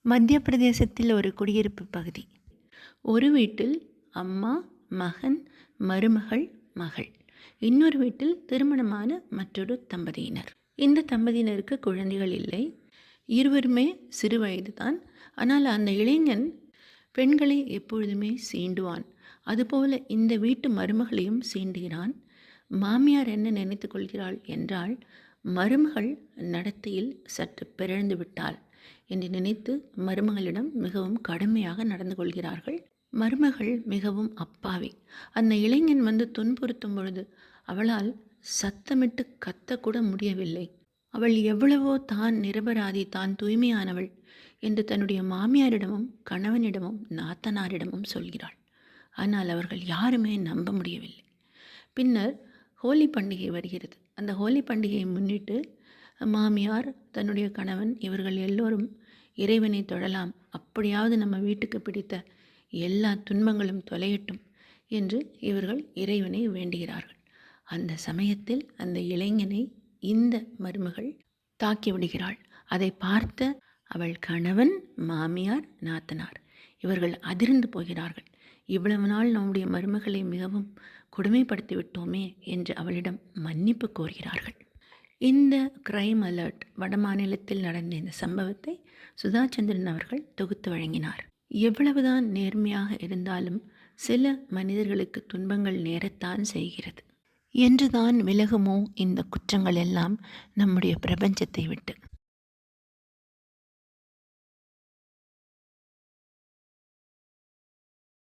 மத்திய பிரதேசத்தில் ஒரு குடியிருப்பு பகுதி. ஒரு வீட்டில் அம்மா, மகன், மருமகள், மகள். இன்னொரு வீட்டில் திருமணமான மற்றொரு தம்பதியினர். இந்த தம்பதியினருக்கு குழந்தைகள் இல்லை. இருவருமே சிறு வயதுதான். ஆனால் அந்த இளைஞன் பெண்களை எப்பொழுதுமே சீண்டுவான். அதுபோல இந்த வீட்டு மருமகளையும் சீண்டுகிறான். மாமியார் என்ன நினைத்து கொள்கிறாள் என்றால், மருமகள் நடத்தையில் சற்று பிறழ்ந்து விட்டாள் என்று நினைத்து மருமகளிடம் மிகவும் கடுமையாக நடந்து கொள்கிறார்கள். மருமகள் மிகவும் அப்பாவி. அந்த இளைஞன் வந்து துன்புறுத்தும் பொழுது அவளால் சத்தமிட்டு கத்தக்கூட முடியவில்லை. அவள் எவ்வளவோ தான் நிரபராதி, தான் தூய்மையானவள் என்று தன்னுடைய மாமியாரிடமும் கணவனிடமும் நாத்தனாரிடமும் சொல்கிறாள். ஆனால் அவர்கள் யாருமே நம்ப முடியவில்லை. பின்னர் ஹோலி பண்டிகை வருகிறது. அந்த ஹோலி பண்டிகையை முன்னிட்டு மாமியார், தன்னுடைய கணவன் இவர்கள் எல்லோரும் இறைவனை தொழலாம், அப்படியாவது நம்ம வீட்டுக்கு பிடித்த எல்லா துன்பங்களும் தொலையட்டும் என்று இவர்கள் இறைவனை வேண்டுகிறார்கள். அந்த சமயத்தில் அந்த இளைஞனை இந்த மருமகள் தாக்கி விடுகிறாள். அதை பார்த்த அவள் கணவன், மாமியார், நாத்தனார் இவர்கள் அதிர்ந்து போகிறார்கள். இவ்வளவு நாள் நம்முடைய மருமகளை மிகவும் கொடுமைப்படுத்தி விட்டோமே என்று அவளிடம் மன்னிப்பு கோருகிறார்கள். இந்த கிரைம் அலர்ட் வடமாநிலத்தில் நடந்த இந்த சம்பவத்தை சுதாச்சந்திரன் அவர்கள் தொகுத்து வழங்கினார். எவ்வளவுதான் நேர்மையாக இருந்தாலும் சில மனிதர்களுக்கு துன்பங்கள் நேரத்தான் செய்கிறது. என்றுதான் விலகுமோ இந்த குற்றங்கள் எல்லாம் நம்முடைய பிரபஞ்சத்தை விட்டு?